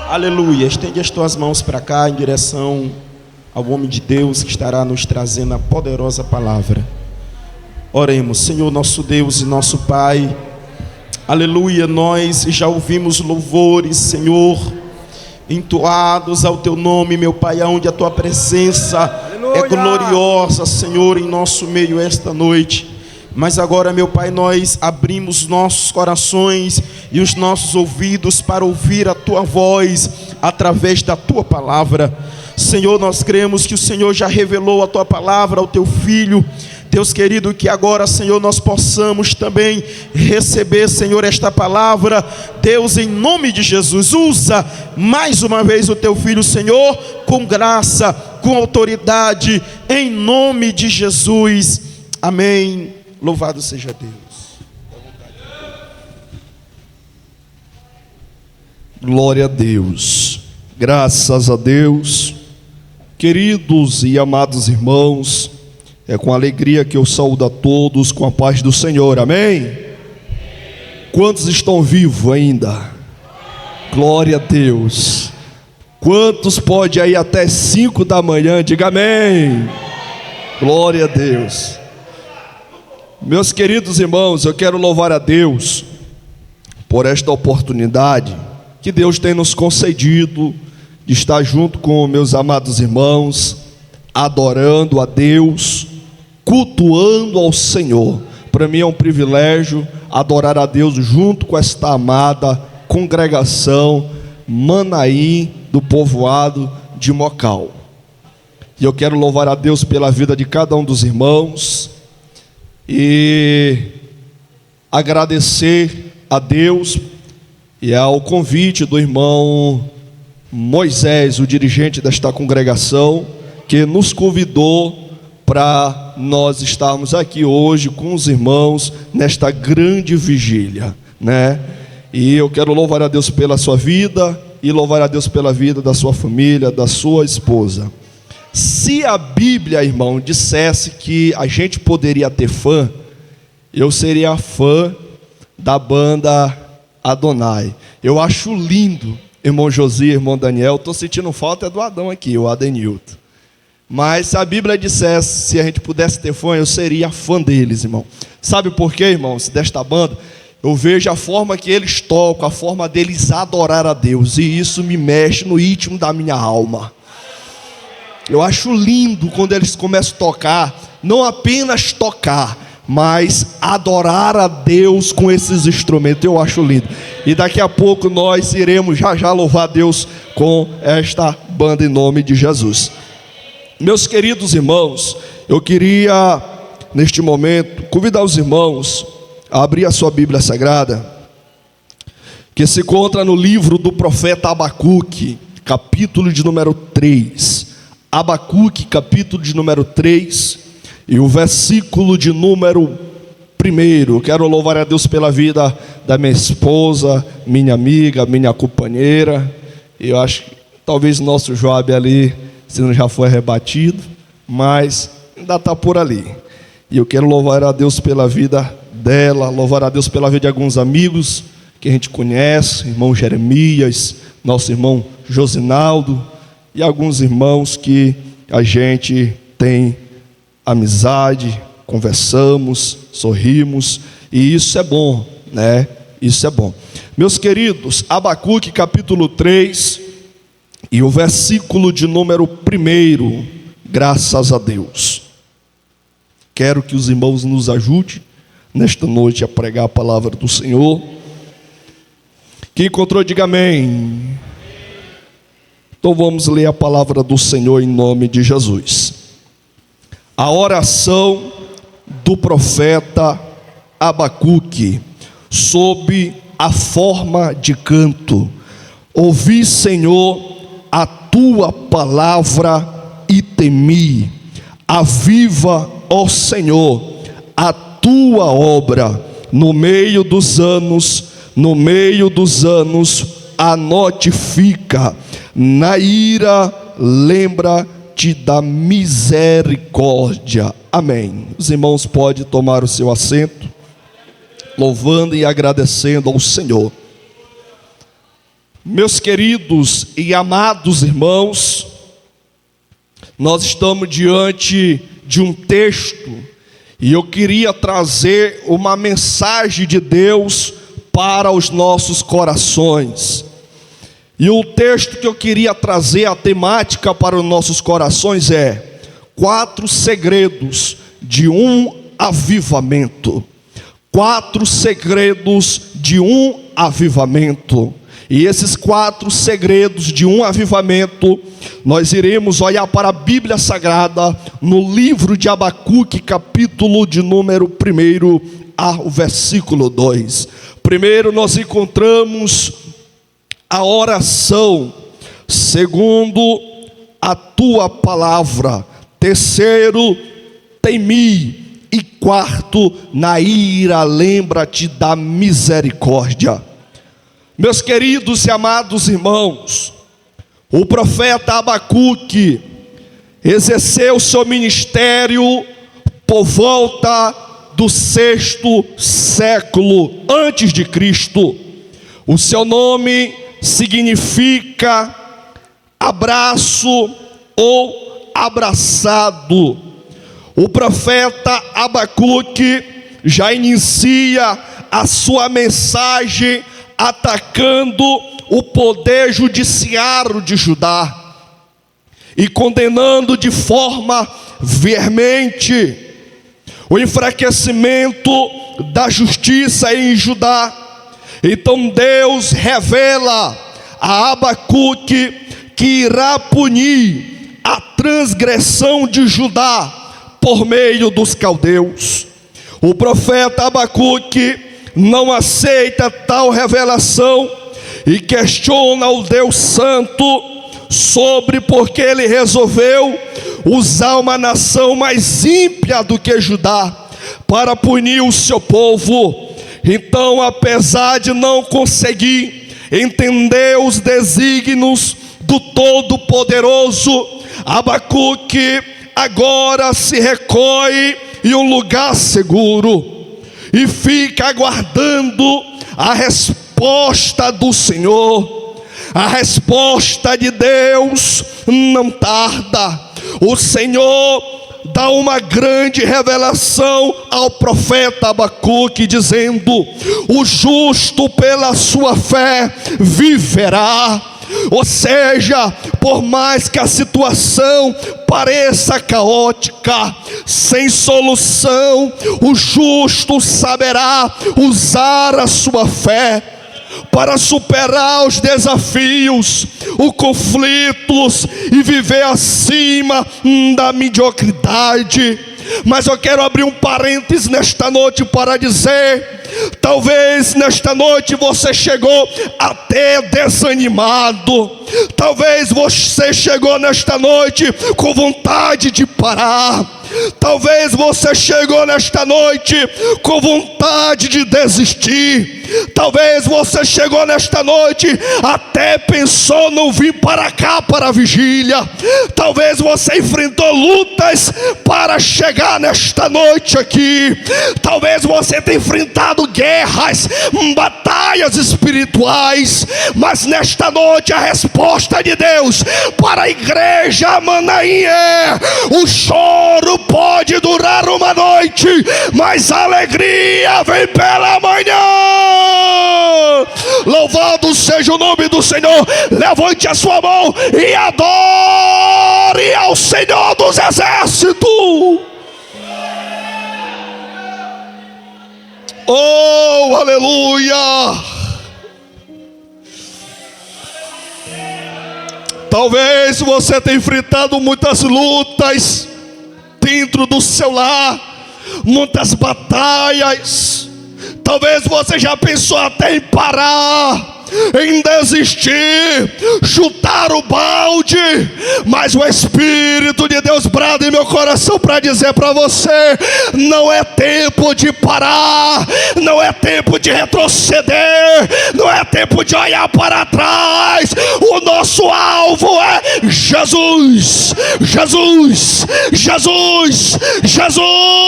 Aleluia. Estende as tuas mãos para cá em direção ao homem de Deus que estará nos trazendo a poderosa palavra. Oremos. Senhor, nosso Deus e nosso Pai, aleluia, nós já ouvimos louvores, Senhor, entoados ao teu nome, meu Pai, aonde a tua presença aleluia é gloriosa, Senhor, em nosso meio esta noite. Mas agora, meu Pai, nós abrimos nossos corações e os nossos ouvidos para ouvir a tua voz através da tua palavra. Senhor, nós cremos que o Senhor já revelou a tua palavra ao teu Filho. Deus querido, que agora, Senhor, nós possamos também receber, Senhor, esta palavra. Deus, em nome de Jesus, usa mais uma vez o teu Filho, Senhor, com graça, com autoridade, em nome de Jesus. Amém. Louvado seja Deus. Glória a Deus. Graças a Deus. Queridos e amados irmãos, é com alegria que eu saúdo a todos com a paz do Senhor. Amém? Quantos estão vivos ainda? Glória a Deus. Quantos pode ir até 5 da manhã? Diga amém. Glória a Deus. Meus queridos irmãos, eu quero louvar a Deus por esta oportunidade que Deus tem nos concedido de estar junto com meus amados irmãos, adorando a Deus, cultuando ao Senhor. Para mim é um privilégio adorar a Deus junto com esta amada congregação Manaim do povoado de Mocal. E eu quero louvar a Deus pela vida de cada um dos irmãos e agradecer a Deus e ao convite do irmão Moisés, o dirigente desta congregação, que nos convidou para nós estarmos aqui hoje com os irmãos nesta grande vigília, né? E eu quero louvar a Deus pela sua vida e louvar a Deus pela vida da sua família, da sua esposa. Se a Bíblia, irmão, dissesse que a gente poderia ter fã, eu seria fã da banda Adonai. Eu acho lindo, irmão Josi, irmão Daniel. Estou sentindo falta do Adão aqui, o Adenilton. Mas se a Bíblia dissesse, se a gente pudesse ter fã, eu seria fã deles, irmão. Sabe por quê, irmãos, desta banda? Eu vejo a forma que eles tocam, a forma deles adorar a Deus, e isso me mexe no íntimo da minha alma. Eu acho lindo quando eles começam a tocar, não apenas tocar, mas adorar a Deus com esses instrumentos. Eu acho lindo. E daqui a pouco nós iremos já louvar a Deus com esta banda em nome de Jesus. Meus queridos irmãos, eu queria neste momento convidar os irmãos a abrir a sua Bíblia Sagrada, que se encontra no livro do profeta Abacuque, capítulo de número 3. Abacuque, capítulo de número 3, e o versículo de número 1. Eu quero louvar a Deus pela vida da minha esposa, minha amiga, minha companheira. Eu acho que talvez nosso Joab ali, se não já foi rebatido, mas ainda está por ali. E eu quero louvar a Deus pela vida dela, louvar a Deus pela vida de alguns amigos que a gente conhece, irmão Jeremias, nosso irmão Josinaldo, e alguns irmãos que a gente tem amizade, conversamos, sorrimos, e isso é bom, né? Isso é bom. Meus queridos, Abacuque capítulo 3, e o versículo de número 1, graças a Deus. Quero que os irmãos nos ajudem nesta noite a pregar a palavra do Senhor. Quem encontrou, diga amém. Então vamos ler a palavra do Senhor em nome de Jesus. A oração do profeta Abacuque, sob a forma de canto. Ouvi, Senhor, a tua palavra e temi. Aviva, ó Senhor, a tua obra no meio dos anos, a notifica. Na ira, lembra-te da misericórdia. Amém. Os irmãos podem tomar o seu assento, louvando e agradecendo ao Senhor. Meus queridos e amados irmãos, nós estamos diante de um texto e eu queria trazer uma mensagem de Deus para os nossos corações. E o texto que eu queria trazer, a temática para os nossos corações é 4 segredos de um avivamento. 4 segredos de um avivamento. E esses 4 segredos de um avivamento, nós iremos olhar para a Bíblia Sagrada, no livro de Abacuque, capítulo de número 1, ao versículo 2. Primeiro nós encontramos a oração, segundo a tua palavra, terceiro, temi, e quarto, na ira lembra-te da misericórdia. Meus queridos e amados irmãos, o profeta Abacuque exerceu seu ministério por volta do 6º século antes de Cristo. O seu nome significa abraço ou abraçado. O profeta Abacuque já inicia a sua mensagem atacando o poder judiciário de Judá e condenando de forma veemente o enfraquecimento da justiça em Judá. Então Deus revela a Abacuque que irá punir a transgressão de Judá por meio dos caldeus. O profeta Abacuque não aceita tal revelação e questiona o Deus Santo sobre por que ele resolveu usar uma nação mais ímpia do que Judá para punir o seu povo. Então, apesar de não conseguir entender os desígnios do Todo-Poderoso, Abacuque agora se recolhe em um lugar seguro e fica aguardando a resposta do Senhor. A resposta de Deus não tarda. O Senhor dá uma grande revelação ao profeta Abacuque, dizendo: o justo pela sua fé viverá. Ou seja, por mais que a situação pareça caótica, sem solução, o justo saberá usar a sua fé para superar os desafios, os conflitos e viver acima da mediocridade. Mas eu quero abrir um parênteses nesta noite para dizer: talvez nesta noite você chegou até desanimado, talvez você chegou nesta noite com vontade de parar, talvez você chegou nesta noite com vontade de desistir, talvez você chegou nesta noite até pensou não vir para cá para a vigília, talvez você enfrentou lutas para chegar nesta noite aqui, talvez você tenha enfrentado guerras, batalhas espirituais, mas nesta noite a resposta de Deus para a igreja Manaim é: o choro pode durar uma noite, mas a alegria vem pela manhã. Louvado seja o nome do Senhor. Levante a sua mão e adore ao Senhor dos exércitos. Oh, aleluia! Talvez você tenha enfrentado muitas lutas dentro do seu lar, muitas batalhas. Talvez você já pensou até em parar, em desistir, chutar o balde, mas o Espírito de Deus brada em meu coração para dizer para você: não é tempo de parar, não é tempo de retroceder, não é tempo de olhar para trás. O nosso alvo é Jesus, Jesus, Jesus, Jesus.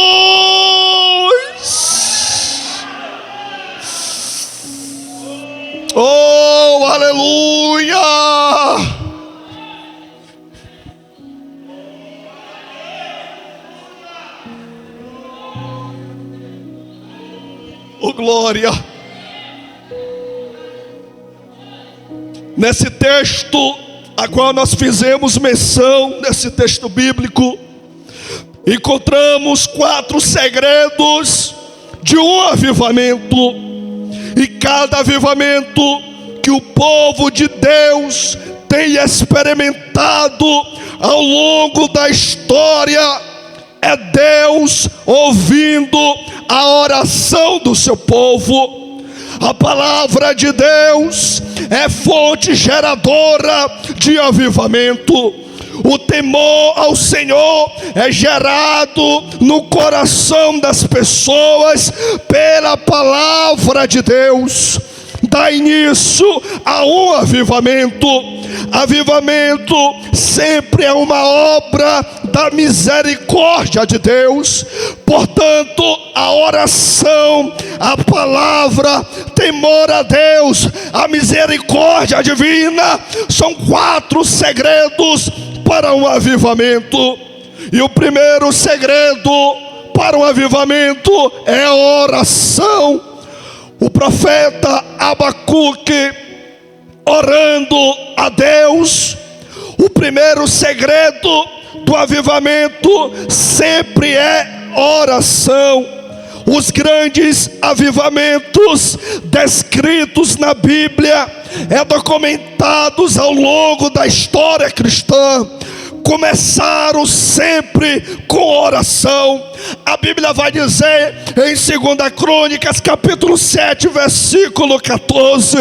Oh, aleluia! Oh, glória! Nesse texto a qual nós fizemos menção, nesse texto bíblico, encontramos 4 segredos de um avivamento. E cada avivamento que o povo de Deus tem experimentado ao longo da história é Deus ouvindo a oração do seu povo. A palavra de Deus é fonte geradora de avivamento. O temor ao Senhor é gerado no coração das pessoas pela palavra de Deus. Dá início a um avivamento. Avivamento sempre é uma obra da misericórdia de Deus. Portanto, a oração, a palavra, temor a Deus, a misericórdia divina são 4 segredos para um avivamento. E o primeiro segredo para um avivamento é a oração. O profeta Abacuque, orando a Deus, o primeiro segredo do avivamento sempre é oração. Os grandes avivamentos descritos na Bíblia, documentados ao longo da história cristã, começaram sempre com oração. A Bíblia vai dizer em 2 Crônicas capítulo 7 versículo 14: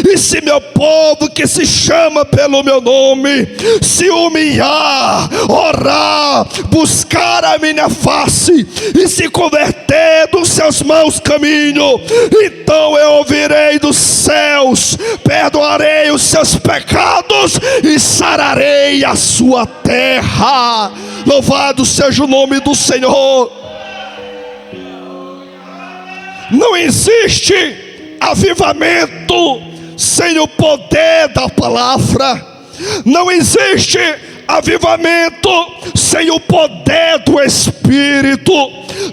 e se meu povo que se chama pelo meu nome se humilhar, orar, buscar a minha face e se converter dos seus maus caminhos, então eu ouvirei dos céus, perdoarei os seus pecados e sararei a sua terra. Louvado seja o nome do Senhor. Não existe avivamento sem o poder da palavra. Não existe avivamento sem o poder do Espírito.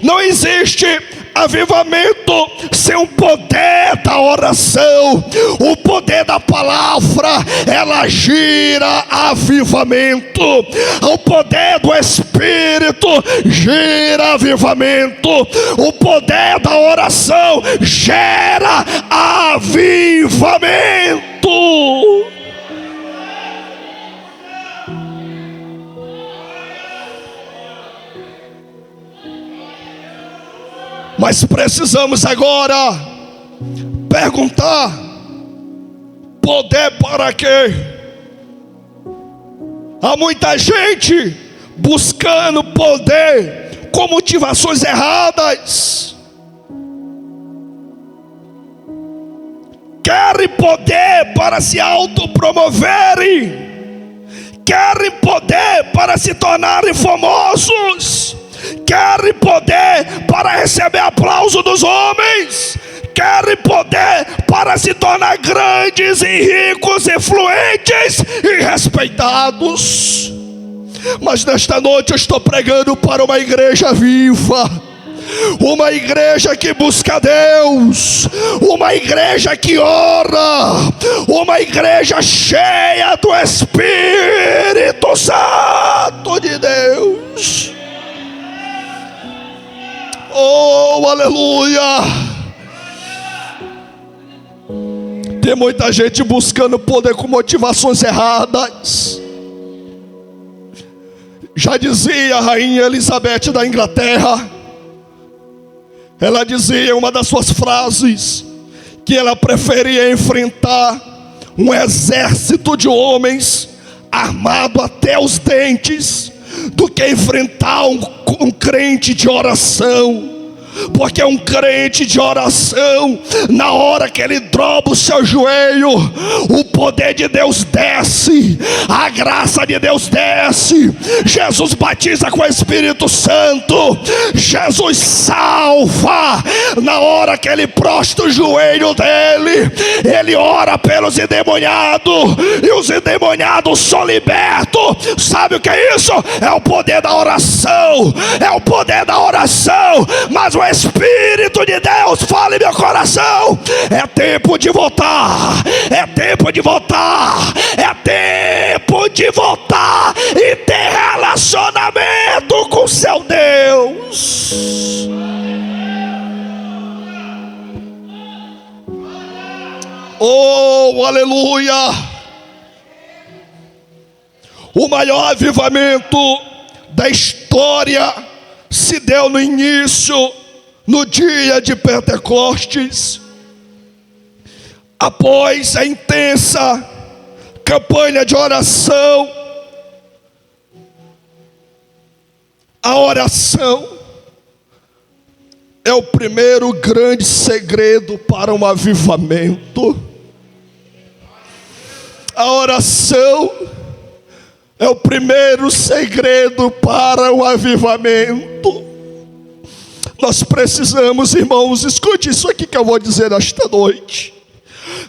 Não existe avivamento sem o poder da oração. O poder da palavra, ela gira avivamento. O poder do Espírito gira avivamento. O poder da oração gera avivamento. Mas precisamos agora perguntar: poder para quê? Há muita gente buscando poder com motivações erradas. Querem poder para se autopromoverem, querem poder para se tornarem famosos, querem poder para receber aplauso dos homens, querem poder para se tornar grandes e ricos, influentes e respeitados. Mas nesta noite eu estou pregando para uma igreja viva, uma igreja que busca Deus, uma igreja que ora, uma igreja cheia do Espírito Santo de Deus. Oh, aleluia! Tem muita gente buscando poder com motivações erradas. Já dizia a rainha Elizabeth da Inglaterra, ela dizia, uma das suas frases, que ela preferia enfrentar um exército de homens armado até os dentes do que enfrentar um crente de oração. porque um crente de oração, na hora que ele dobra o seu joelho, o poder de Deus desce, a graça de Deus desce, Jesus batiza com o Espírito Santo, Jesus salva. Na hora que ele prostra o joelho dele, ele ora pelos endemoniados, e os endemoniados são libertos. Sabe o que é isso? É o poder da oração, é o poder da oração. Mas o Espírito de Deus fala em meu coração: é tempo de voltar, é tempo de voltar, é tempo de voltar e ter relacionamento com seu Deus. Oh, aleluia! O maior avivamento da história se deu no início, no dia de Pentecostes, após a intensa campanha de oração. A oração é o primeiro grande segredo para um avivamento. A oração é o primeiro segredo para o avivamento. Nós precisamos, irmãos, escute isso aqui que eu vou dizer esta noite.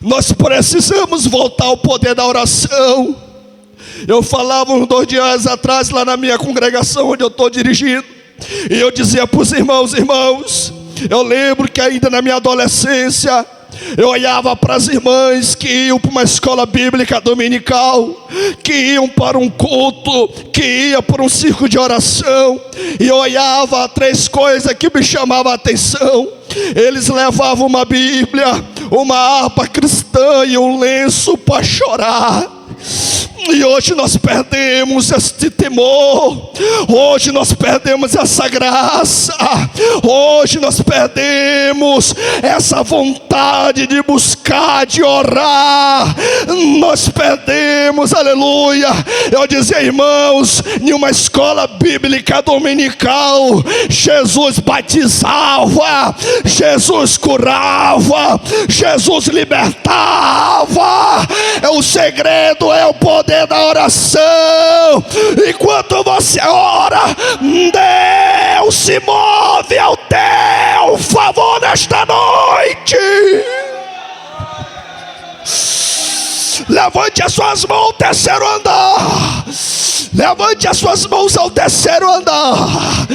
Nós precisamos voltar ao poder da oração. Eu falava uns 2 dias atrás lá na minha congregação onde eu estou dirigindo, e eu dizia para os irmãos, eu lembro que ainda na minha adolescência, eu olhava para as irmãs que iam para uma escola bíblica dominical, que iam para um culto, que iam para um círculo de oração, e eu olhava 3 coisas que me chamavam a atenção. Eles levavam uma Bíblia, uma harpa cristã e um lenço para chorar. E hoje nós perdemos este temor, hoje nós perdemos essa graça, hoje nós perdemos essa vontade de buscar, de orar, nós perdemos, aleluia. Eu dizia, irmãos, em uma escola bíblica dominical, Jesus batizava, Jesus curava, Jesus libertava. O segredo é o poder da oração. Enquanto você ora, Deus se move ao teu favor nesta noite. Levante as suas mãos ao terceiro andar. Levante as suas mãos ao terceiro andar.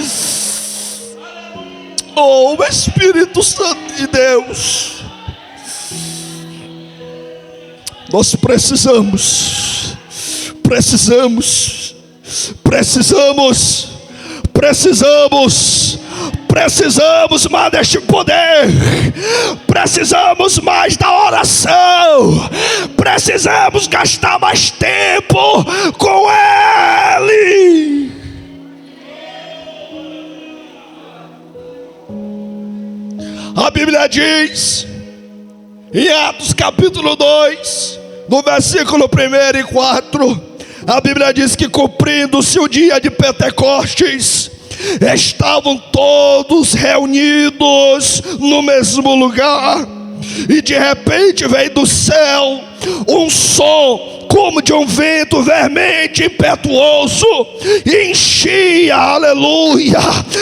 Oh, Espírito Santo de Deus, nós precisamos mais deste poder, precisamos mais da oração, precisamos gastar mais tempo com Ele. A Bíblia diz, em Atos capítulo 2, no versículo 1 e 4, a Bíblia diz que, cumprindo-se o dia de Pentecostes, estavam todos reunidos no mesmo lugar, e de repente veio do céu um som como de um vento veemente, impetuoso, e enchia, aleluia,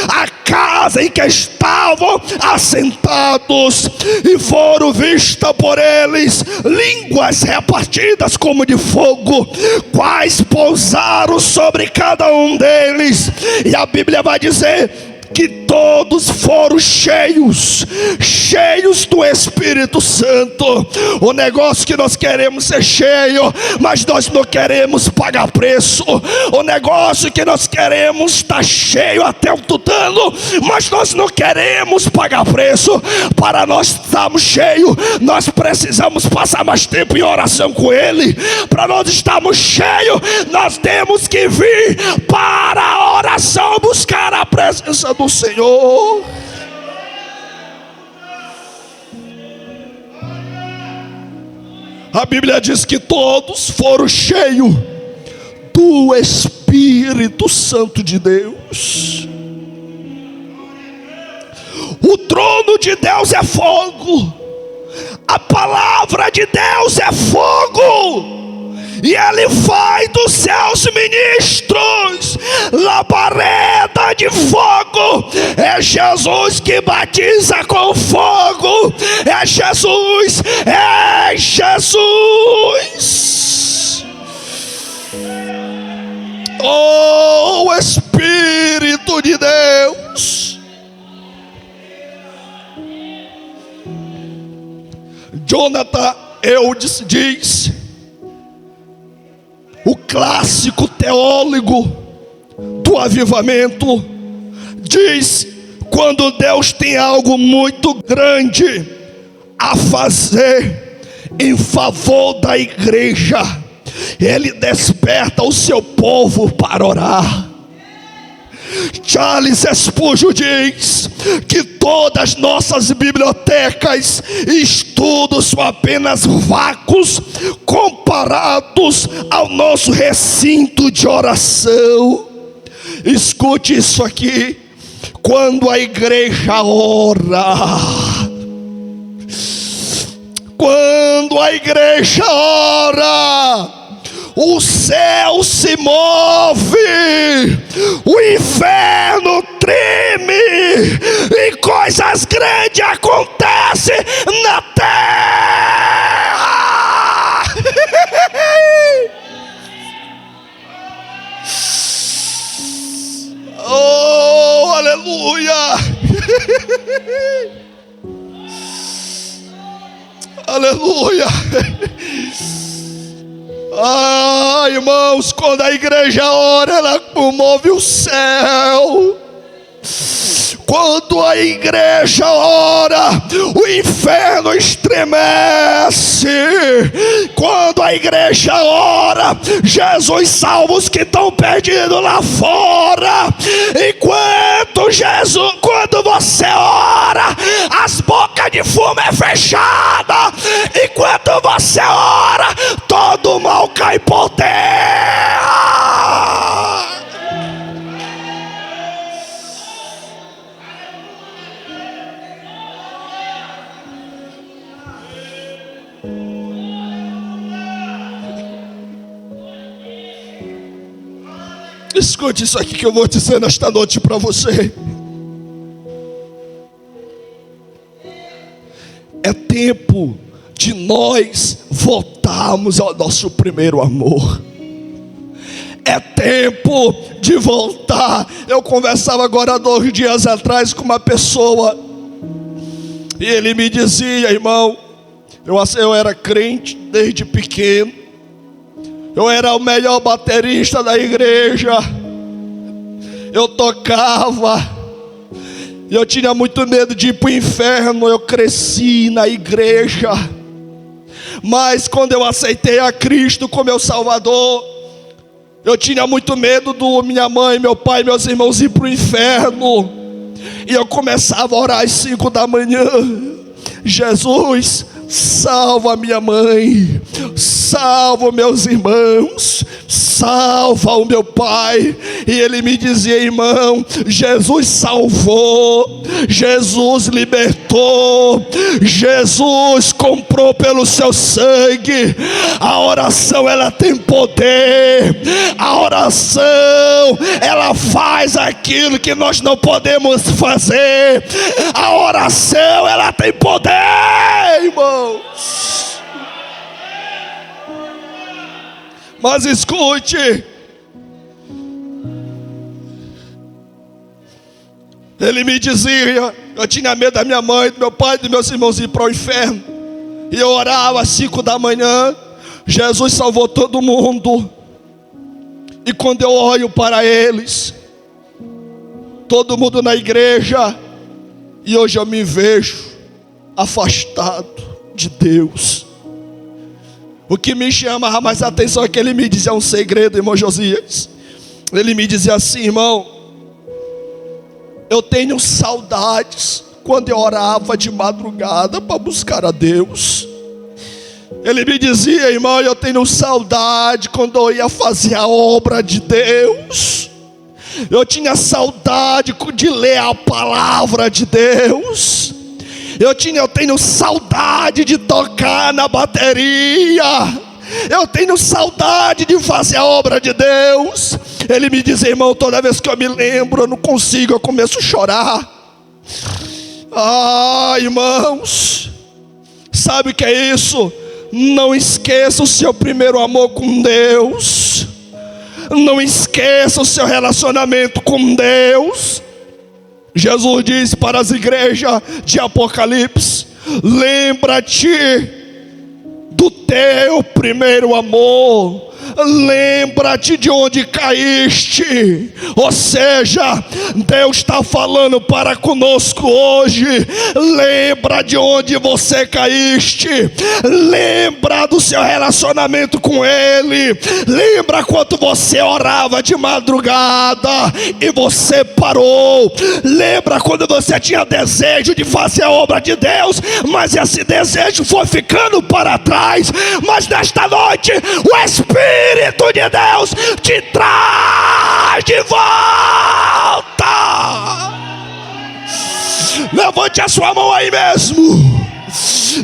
a casa em que estavam assentados, e foram vistas por eles línguas repartidas como de fogo, quais pousaram sobre cada um deles. E a Bíblia vai dizer que todos foram cheios do Espírito Santo. O negócio que nós queremos ser cheio, mas nós não queremos pagar preço. O negócio que nós queremos estar cheio até o tutano, mas nós não queremos pagar preço. Para nós estarmos cheios, nós precisamos passar mais tempo em oração com Ele. Para nós estarmos cheios, nós temos que vir para a oração, buscar a presença do Senhor. A Bíblia diz que todos foram cheios do Espírito Santo de Deus. O trono de Deus é fogo. A palavra de Deus é fogo. E Ele faz dos seus ministros labareda de fogo. É Jesus que batiza com fogo. É Jesus, é Jesus. Oh, Espírito de Deus. Jonathan Edwards diz, o clássico teólogo do avivamento, diz: quando Deus tem algo muito grande a fazer em favor da igreja, Ele desperta o seu povo para orar. Charles Spurgeon diz que todas nossas bibliotecas e estudos são apenas vácuos comparados ao nosso recinto de oração. Escute isso aqui: quando a igreja ora, quando a igreja ora, o céu se move, o inferno treme, e coisas grandes acontecem na terra. Oh, aleluia. Aleluia. Ah, irmãos, quando a igreja ora, ela comove o céu. Quando a igreja ora, o inferno estremece. Quando a igreja ora, Jesus salva os que estão perdidos lá fora. Quando você ora, as bocas de fumo é fechada. Enquanto você ora, todo mal cai por terra. Escute isso aqui que eu vou dizer nesta noite para você. É tempo de nós voltarmos ao nosso primeiro amor. É tempo de voltar. Eu conversava agora 2 dias atrás com uma pessoa, e ele me dizia: irmão, eu era crente desde pequeno. Eu era o melhor baterista da igreja. Eu tocava. Eu tinha muito medo de ir para o inferno. Eu cresci na igreja. Mas quando eu aceitei a Cristo como meu Salvador, eu tinha muito medo do minha mãe, meu pai, meus irmãos ir para o inferno. E eu começava a orar às 5 da manhã. Jesus, salva minha mãe, salva meus irmãos, salva o meu pai. E ele me dizia: irmão, Jesus salvou, Jesus libertou, Jesus comprou pelo seu sangue. A oração, ela tem poder. A oração, ela faz aquilo que nós não podemos fazer. A oração, ela tem poder, irmãos. Mas escute, ele me dizia, eu tinha medo da minha mãe, do meu pai, dos meus irmãos ir para o inferno. E eu orava às 5 da manhã. Jesus salvou todo mundo. E quando eu olho para eles, todo mundo na igreja, e hoje eu me vejo afastado de Deus. O que me chamava mais atenção é que ele me dizia um segredo, irmão Josias. Ele me dizia assim: irmão, eu tenho saudades quando eu orava de madrugada para buscar a Deus. Ele me dizia: irmão, eu tenho saudade quando eu ia fazer a obra de Deus. Eu tinha saudade de ler a palavra de Deus. Eu tenho saudade de tocar na bateria. Eu tenho saudade de fazer a obra de Deus. Ele me diz: irmão, toda vez que eu me lembro, eu não consigo, eu começo a chorar. Irmãos, sabe o que é isso? Não esqueça o seu primeiro amor com Deus. Não esqueça o seu relacionamento com Deus. Jesus disse para as igrejas de Apocalipse: lembra-te do teu primeiro amor. Lembra-te de onde caíste. Ou seja, Deus está falando para conosco hoje. Lembra de onde você caíste. Lembra do seu relacionamento com Ele. Lembra quando você orava de madrugada e você parou. Lembra quando você tinha desejo de fazer a obra de Deus, mas esse desejo foi ficando para trás. Mas nesta noite o Espírito de Deus te traz de volta. Levante a sua mão aí mesmo.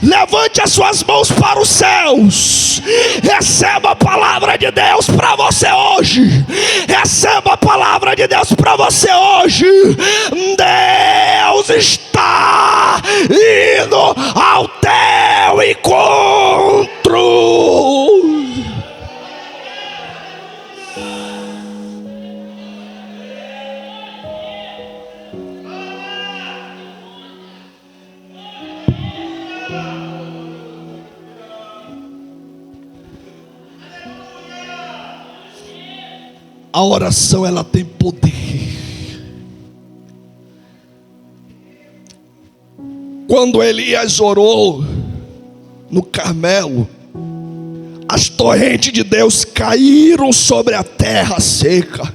Levante as suas mãos para os céus. Receba a palavra de Deus para você hoje. Receba a palavra de Deus para você hoje. Deus está indo ao teu encontro. A oração, ela tem poder. Quando Elias orou no Carmelo, as torrentes de Deus caíram sobre a terra seca.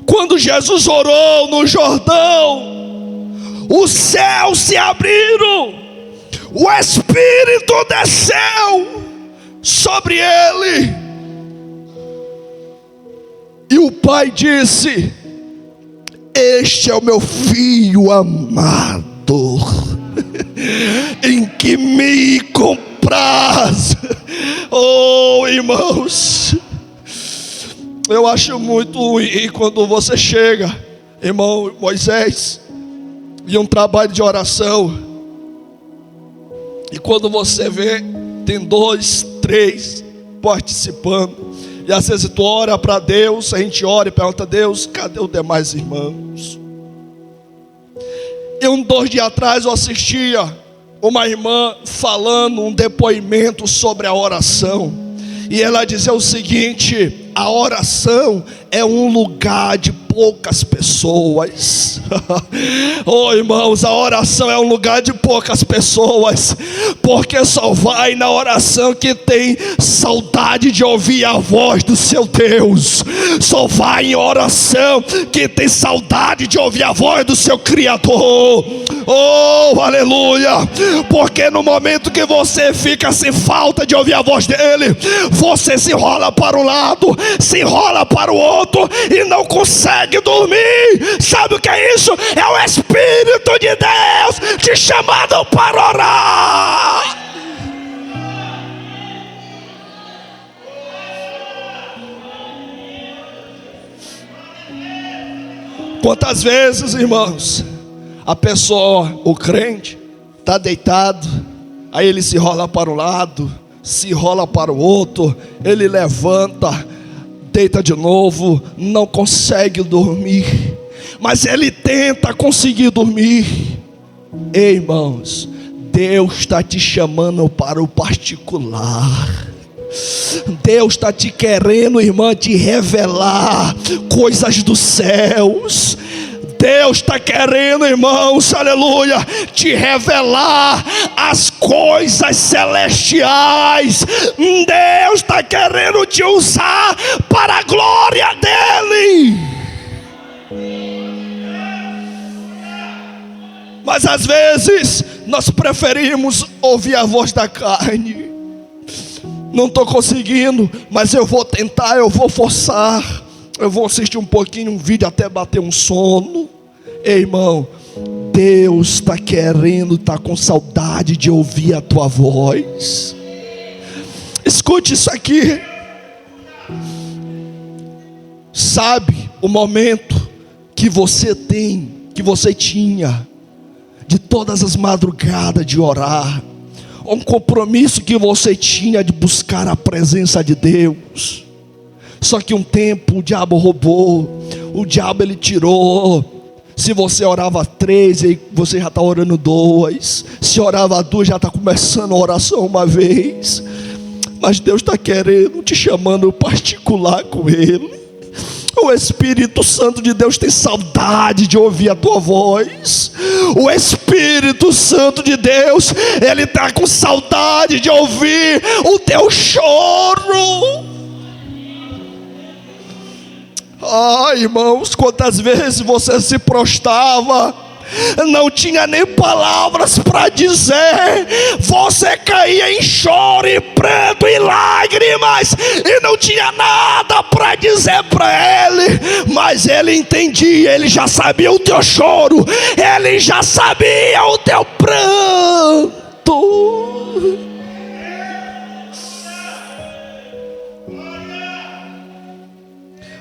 Quando Jesus orou no Jordão, os céus se abriram, o Espírito desceu sobre ele. E o Pai disse: este é o meu filho amado, em que me compraz. Oh, irmãos, eu acho muito ruim quando você chega, irmão Moisés, em um trabalho de oração, e quando você vê, tem 2, 3 participando. E às vezes tu ora para Deus, a gente ora e pergunta a Deus: cadê os demais irmãos? E 2 dias atrás eu assistia uma irmã falando um depoimento sobre a oração. E ela dizia o seguinte: a oração é um lugar de poucas pessoas. Oh, irmãos, a oração é um lugar de poucas pessoas, porque só vai na oração que tem saudade de ouvir a voz do seu Deus. Só vai em oração que tem saudade de ouvir a voz do seu Criador. Oh, aleluia! Porque no momento que você fica sem falta de ouvir a voz dele, você se enrola para um lado, se enrola para o outro e não consegue dormir. Sabe o que é isso? É o Espírito de Deus te chamando para orar. Quantas vezes, irmãos, a pessoa, o crente, está deitado, aí ele se rola para um lado, se rola para o outro, ele levanta, deita de novo, não consegue dormir, mas ele tenta conseguir dormir. Ei, irmãos, Deus está te chamando para o particular. Deus está te querendo, irmã, te revelar coisas dos céus. Deus está querendo, irmãos, aleluia, te revelar as coisas celestiais. Deus está querendo te usar para a glória dele. Mas às vezes nós preferimos ouvir a voz da carne. Não estou conseguindo, mas eu vou tentar, eu vou forçar. eu vou assistir um pouquinho um vídeo até bater um sono. Ei, irmão, Deus está querendo, está com saudade de ouvir a tua voz. Escute isso aqui. Sabe o momento que você tem, que você tinha, de todas as madrugadas de orar, um compromisso que você tinha de buscar a presença de Deus. Só que um tempo o diabo roubou, o diabo ele tirou. Se você orava 3, aí você já está orando 2. Se orava 2, já está começando a oração uma vez. Mas Deus está querendo, te chamando particular com Ele. O Espírito Santo de Deus tem saudade de ouvir a tua voz. O Espírito Santo de Deus, Ele está com saudade de ouvir o teu choro. Irmãos, quantas vezes você se prostrava, não tinha nem palavras para dizer, você caía em choro e pranto e lágrimas, e não tinha nada para dizer para Ele, mas Ele entendia, Ele já sabia o teu choro, Ele já sabia o teu pranto.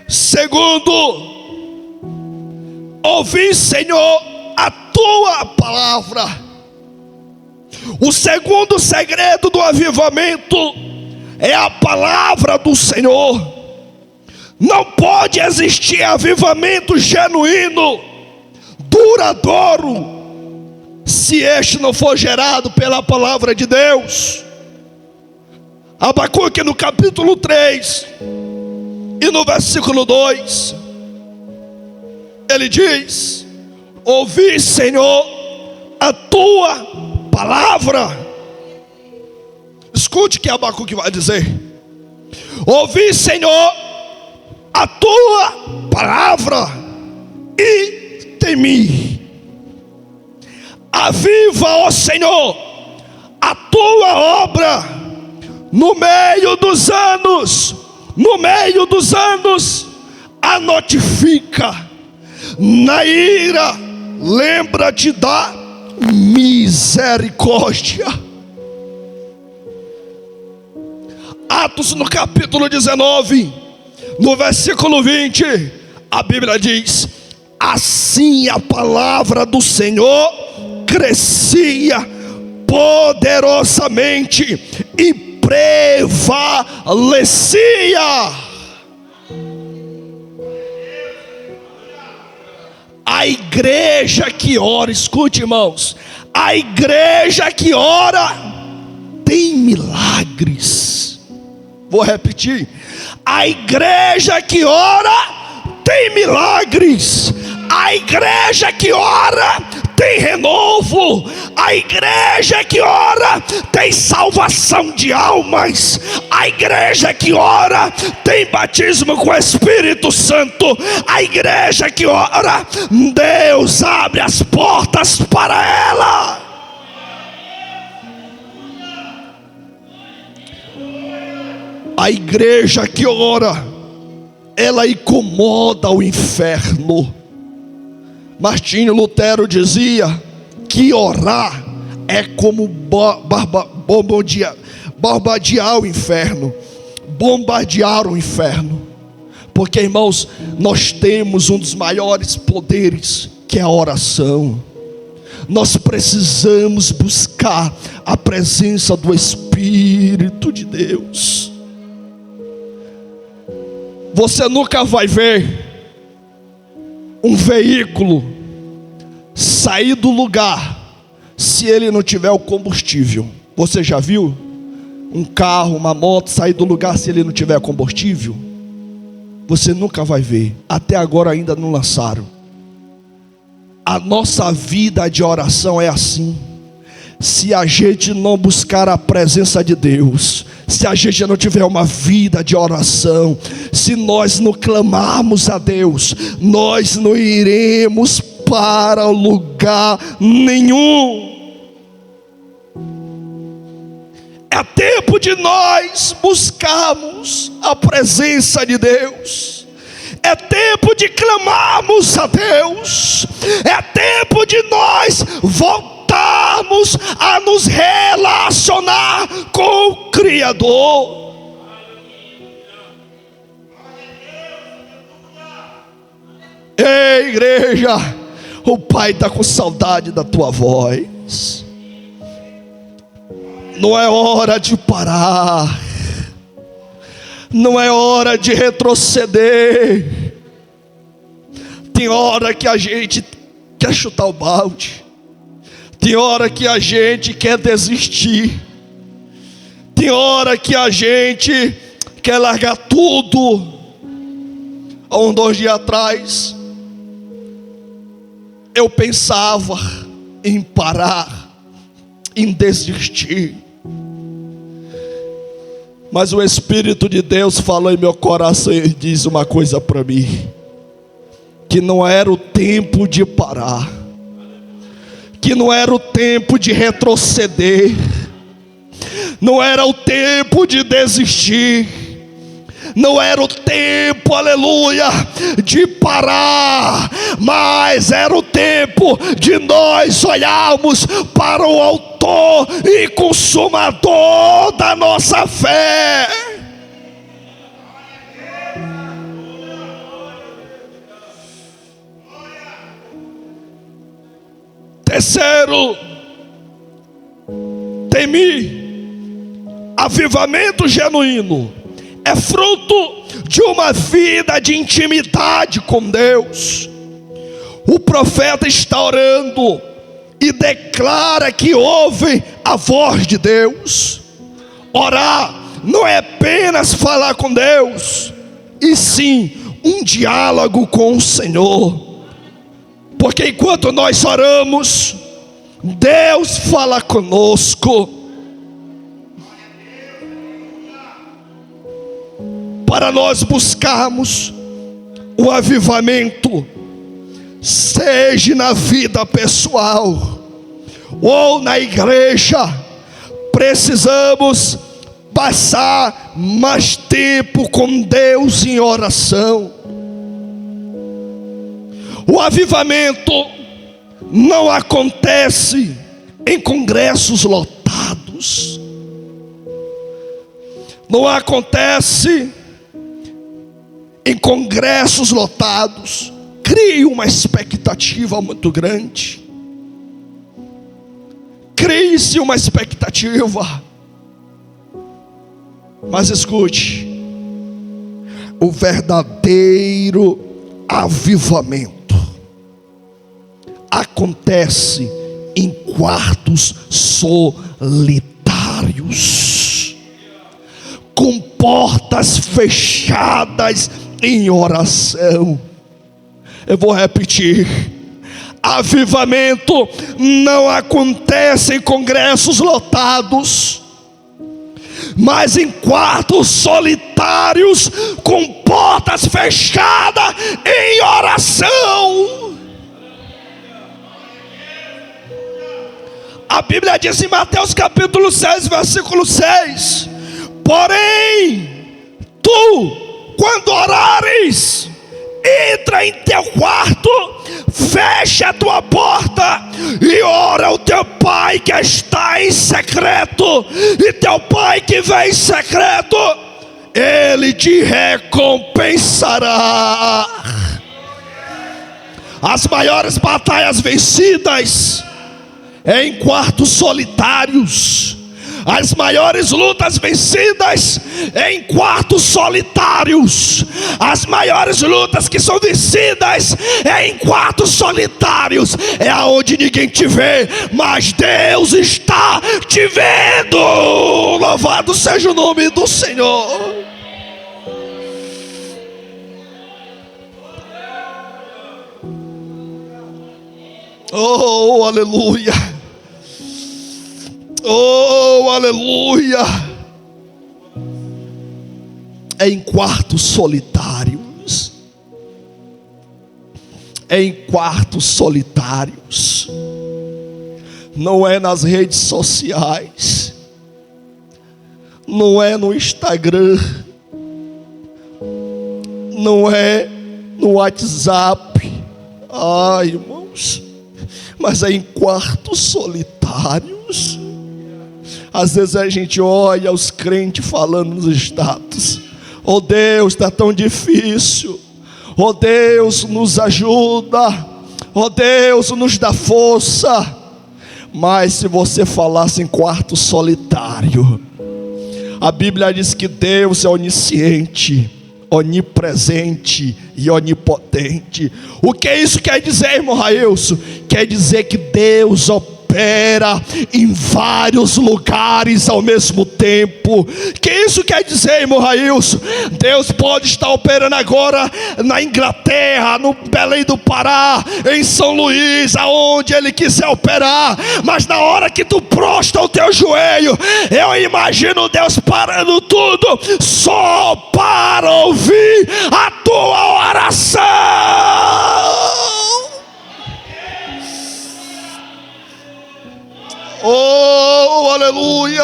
Segundo, ouvi, Senhor, a tua palavra. O segundo segredo do avivamento é a palavra do Senhor. Não pode existir avivamento genuíno, duradouro, se este não for gerado pela palavra de Deus. Abacuque no capítulo 3 e no versículo 2, ele diz: ouvi, Senhor, a tua palavra. Escute o que Abacuque vai dizer: ouvi, Senhor, a tua palavra e temi. Aviva, ó Senhor, a tua obra no meio dos anos. No meio dos anos, a notifica. Na ira, lembra-te da misericórdia. Atos no capítulo 19, no versículo 20, a Bíblia diz: assim a palavra do Senhor crescia poderosamente e prevalecia. A igreja que ora, escute, irmãos, a igreja que ora tem milagres. Vou repetir: a igreja que ora tem milagres. A igreja que ora tem renovo. A igreja que ora tem salvação de almas. A igreja que ora tem batismo com o Espírito Santo. A igreja que ora, Deus abre as portas para ela. A igreja que ora, ela incomoda o inferno. Martinho Lutero dizia que orar é como bombardear o inferno. Bombardear o inferno. Porque, irmãos, nós temos um dos maiores poderes, que é a oração. Nós precisamos buscar a presença do Espírito de Deus. Você nunca vai ver um veículo sair do lugar se ele não tiver o combustível. Você já viu um carro, uma moto sair do lugar se ele não tiver combustível? Você nunca vai ver. Até agora ainda não lançaram. A nossa vida de oração é assim. Se a gente não buscar a presença de Deus, se a gente não tiver uma vida de oração, se nós não clamarmos a Deus, nós não iremos para lugar nenhum. É tempo de nós buscarmos a presença de Deus. É tempo de clamarmos a Deus. É tempo de nós voltarmos a nos relacionar com o Criador. Ei, igreja, o Pai está com saudade da tua voz. Não é hora de parar. Não é hora de retroceder. Tem hora que a gente quer chutar o balde. Tem hora que a gente quer desistir. Tem hora que a gente quer largar tudo. Há 2 dias atrás, eu pensava em parar, em desistir. Mas o Espírito de Deus falou em meu coração e diz uma coisa para mim: que não era o tempo de parar, que não era o tempo de retroceder, não era o tempo de desistir, não era o tempo, aleluia, de parar, mas era o tempo de nós olharmos para o autor e consumador da nossa fé. Terceiro, temi, avivamento genuíno é fruto de uma vida de intimidade com Deus. O profeta está orando e declara que ouve a voz de Deus. Orar não é apenas falar com Deus, e sim um diálogo com o Senhor. Porque enquanto nós oramos, Deus fala conosco. Para nós buscarmos o avivamento, seja na vida pessoal ou na igreja, precisamos passar mais tempo com Deus em oração. O avivamento não acontece em congressos lotados, não acontece em congressos lotados. Crie uma expectativa muito grande. Crie-se uma expectativa. Mas escute, o verdadeiro avivamento acontece em quartos solitários, com portas fechadas, em oração. Eu vou repetir: avivamento não acontece em congressos lotados, mas em quartos solitários, com portas fechadas, em oração. A Bíblia diz em Mateus capítulo 6, versículo 6: porém, tu, quando orares, entra em teu quarto, fecha a tua porta e ora ao teu Pai que está em secreto, e teu Pai que vem em secreto, Ele te recompensará. As maiores batalhas vencidas é em quartos solitários. As maiores lutas vencidas em quartos solitários. As maiores lutas que são vencidas em quartos solitários. É aonde ninguém te vê, mas Deus está te vendo. Louvado seja o nome do Senhor. Oh, aleluia. Oh, aleluia. É em quartos solitários. É em quartos solitários. Não é nas redes sociais. Não é no Instagram. Não é no WhatsApp. Ai, irmãos, mas é em quartos solitários. Às vezes a gente olha os crentes falando nos status: oh Deus, está tão difícil, oh Deus, nos ajuda, oh Deus, nos dá força. Mas se você falasse em quarto solitário, a Bíblia diz que Deus é onisciente, onipresente e onipotente. O que isso quer dizer, irmão Railson? Quer dizer que Deus opera em vários lugares ao mesmo tempo. Que isso quer dizer, irmão Railson? Deus pode estar operando agora na Inglaterra, no Belém do Pará, em São Luís, aonde Ele quiser operar. Mas na hora que tu prostra o teu joelho, eu imagino Deus parando tudo só para ouvir a tua oração. Oh, aleluia!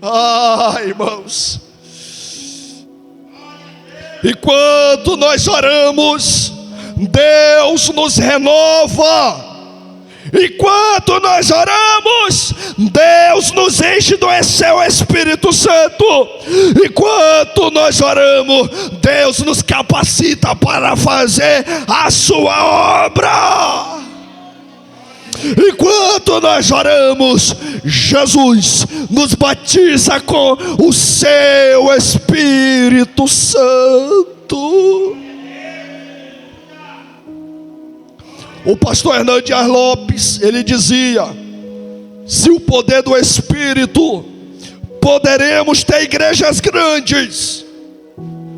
Ah, irmãos, enquanto nós oramos, Deus nos renova. Enquanto nós oramos, Deus nos enche do seu Espírito Santo. Enquanto nós oramos, Deus nos capacita para fazer a sua obra. Enquanto nós oramos, Jesus nos batiza com o seu Espírito Santo. O pastor Hernando Dias Lopes, ele dizia: se o poder do Espírito, poderemos ter igrejas grandes,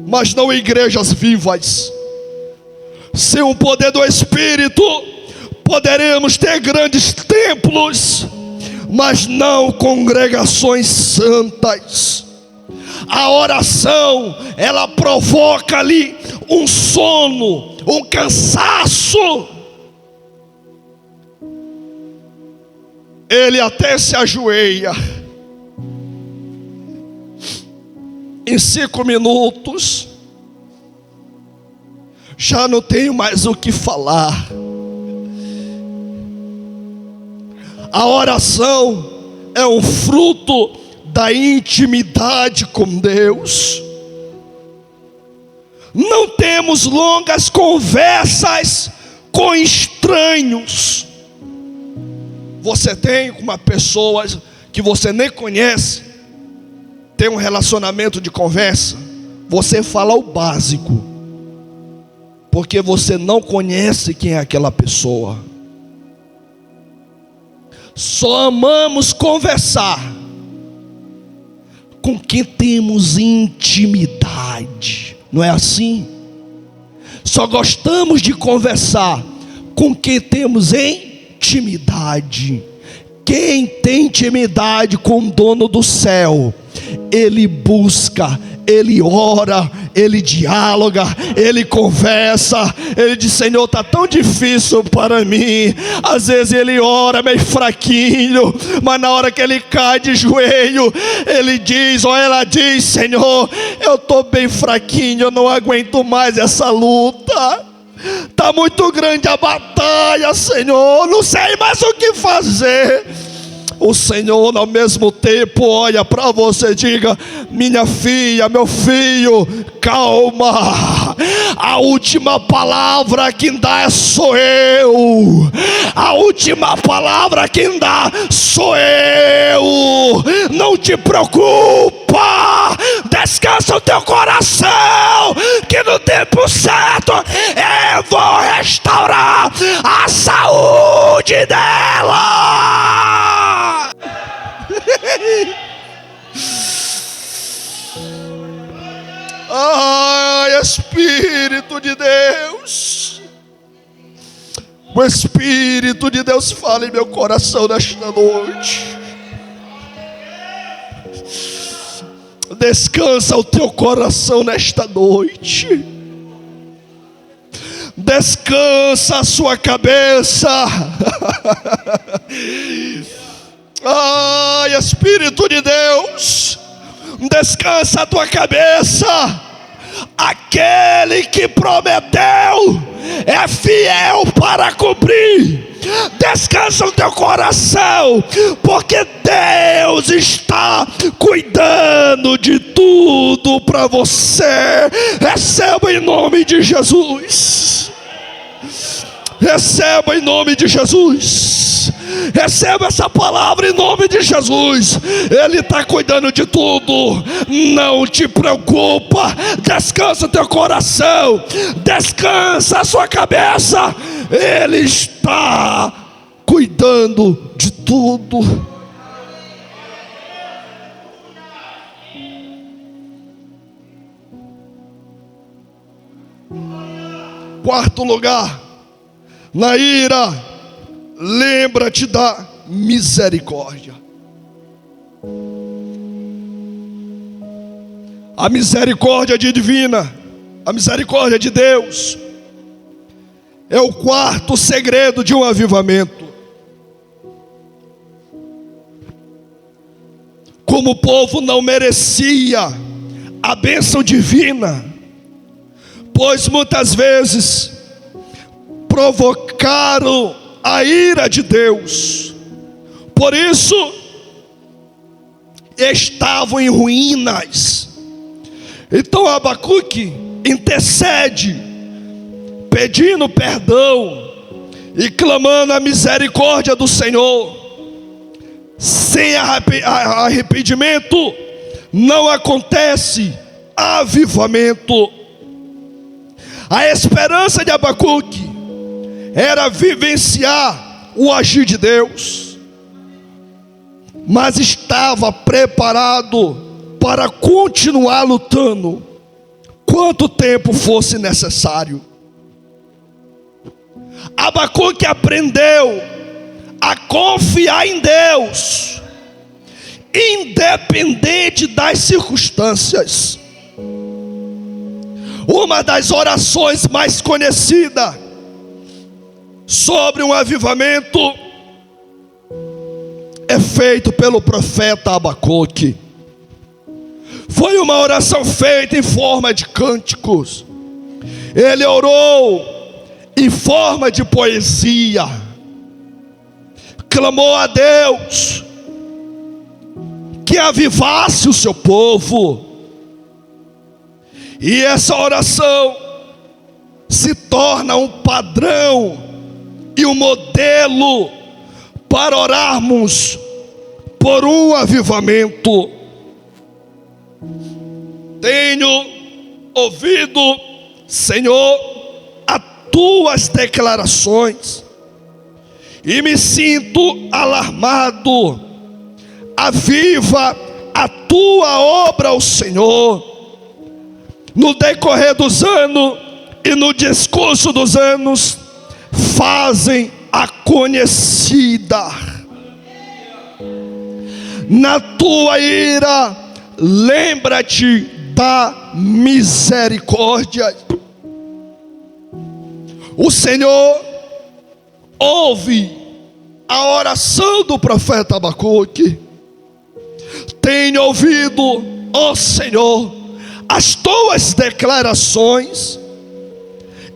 mas não igrejas vivas. Sem o poder do Espírito, poderemos ter grandes templos, mas não congregações santas. A oração, ela provoca ali um sono, um cansaço. Ele até se ajoelha. Em 5 minutos, já não tenho mais o que falar. A oração é um fruto da intimidade com Deus. Não temos longas conversas com estranhos. Você tem uma pessoa que você nem conhece, tem um relacionamento de conversa, você fala o básico, porque você não conhece quem é aquela pessoa. Só amamos conversar com quem temos intimidade, não é assim? Só gostamos de conversar com quem temos intimidade. Quem tem intimidade com o dono do céu, ele busca, ele ora, ele dialoga, ele conversa. Ele diz: Senhor, está tão difícil para mim. Às vezes ele ora meio fraquinho, mas na hora que ele cai de joelho, ele diz, ou ela diz: Senhor, eu estou bem fraquinho, eu não aguento mais essa luta. Está muito grande a batalha, Senhor, não sei mais o que fazer. O Senhor ao mesmo tempo olha para você e diga: minha filha, meu filho, calma. A última palavra quem dá sou eu. A última palavra quem dá sou eu. Não te preocupa, descansa o teu coração, que no tempo certo eu vou restaurar a saúde dela. Ai, Espírito de Deus, o Espírito de Deus fala em meu coração nesta noite. Descansa o teu coração nesta noite. Descansa a sua cabeça. Ai, Espírito de Deus, descansa a tua cabeça. aquele que prometeu é fiel para cumprir. Descansa no teu coração, porque Deus está cuidando de tudo para você. Receba em nome de Jesus. Receba em nome de Jesus. Receba essa palavra em nome de Jesus. Ele está cuidando de tudo. Não te preocupa. Descansa teu coração. Descansa a sua cabeça. Ele está cuidando de tudo. Quarto lugar, na ira, lembra-te da misericórdia. A misericórdia divina, a misericórdia de Deus, é o quarto segredo de um avivamento. Como o povo não merecia a bênção divina, pois muitas vezes provocaram a ira de Deus, por isso estavam em ruínas. Então Abacuque intercede, pedindo perdão e clamando a misericórdia do Senhor. Sem arrependimento não acontece avivamento. A esperança de Abacuque era vivenciar o agir de Deus, mas estava preparado para continuar lutando quanto tempo fosse necessário. Abacuque aprendeu a confiar em Deus, independente das circunstâncias. Uma das orações mais conhecidas sobre um avivamento é feito pelo profeta Abacuque. Foi uma oração feita em forma de cânticos. Ele orou em forma de poesia. Clamou a Deus que avivasse o seu povo. E essa oração se torna um padrão e um modelo para orarmos por um avivamento. Tenho ouvido, Senhor, as tuas declarações e me sinto alarmado. Aviva a tua obra, ó Senhor. No decorrer dos anos e no discurso dos anos, fazem a conhecida. Na tua ira, lembra-te da misericórdia. O Senhor ouve a oração do profeta Abacuque. Tenho ouvido, ó Senhor, as tuas declarações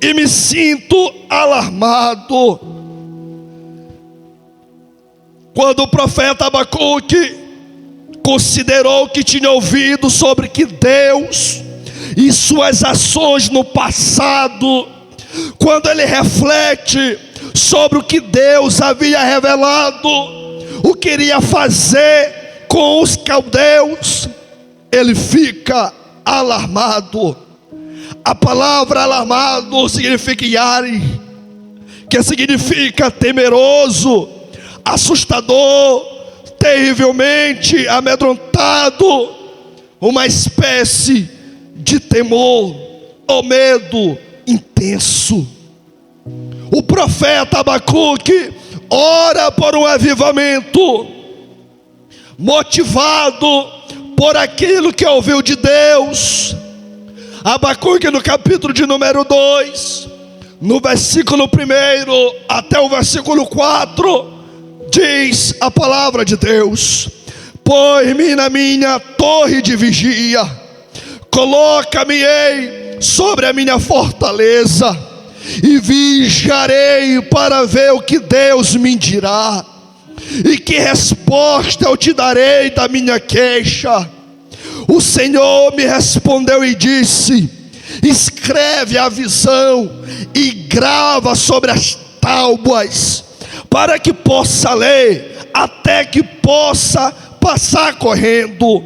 e me sinto alarmado. Quando o profeta Abacuque considerou que tinha ouvido sobre que Deus e suas ações no passado, quando ele reflete sobre o que Deus havia revelado, o que iria fazer com os caldeus, ele fica alarmado. A palavra alarmado significa yari, que significa temeroso, assustador, terrivelmente amedrontado, uma espécie de temor ou medo intenso. O profeta Abacuque ora por um avivamento, motivado por aquilo que ouviu de Deus. Abacuque, no capítulo de número 2, no versículo 1 até o versículo 4, diz a palavra de Deus: põe-me na minha torre de vigia, Coloca-me-ei sobre a minha fortaleza e vigiarei para ver o que Deus me dirá e que resposta eu te darei da minha queixa. O Senhor me respondeu e disse: escreve a visão e grava sobre as tábuas, para que possa ler, até que possa passar correndo,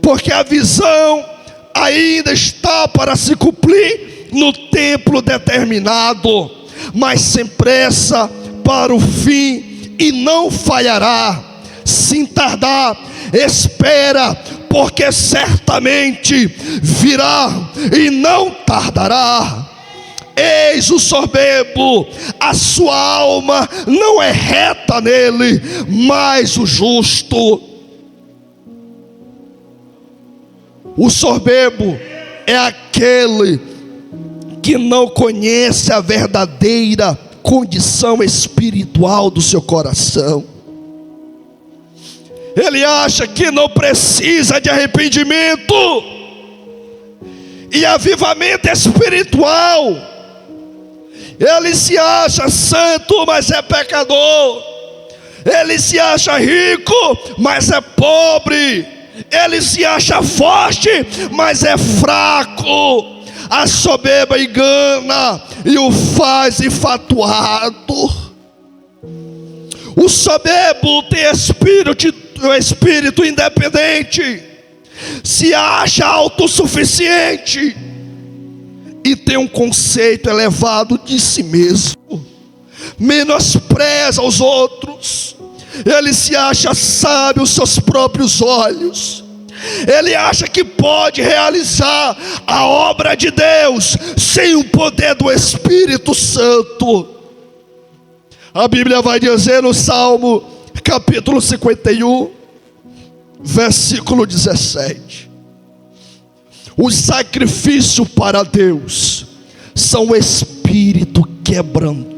porque a visão ainda está para se cumprir no tempo determinado, mas sem pressa para o fim, e não falhará. Sem tardar, espera, porque certamente virá e não tardará. Eis o soberbo, a sua alma não é reta nele, mas o justo. O soberbo é aquele que não conhece a verdadeira condição espiritual do seu coração. Ele acha que não precisa de arrependimento e avivamento espiritual. Ele se acha santo, mas é pecador. Ele se acha rico, mas é pobre. Ele se acha forte, mas é fraco. A soberba engana e o faz infatuado. O soberbo tem espírito independente, se acha autossuficiente e tem um conceito elevado de si mesmo, menospreza os outros. Ele se acha sábio aos seus próprios olhos. Ele acha que pode realizar a obra de Deus sem o poder do Espírito Santo. A Bíblia vai dizer no Salmo capítulo 51, versículo 17: o sacrifício para Deus são o espírito quebrantado.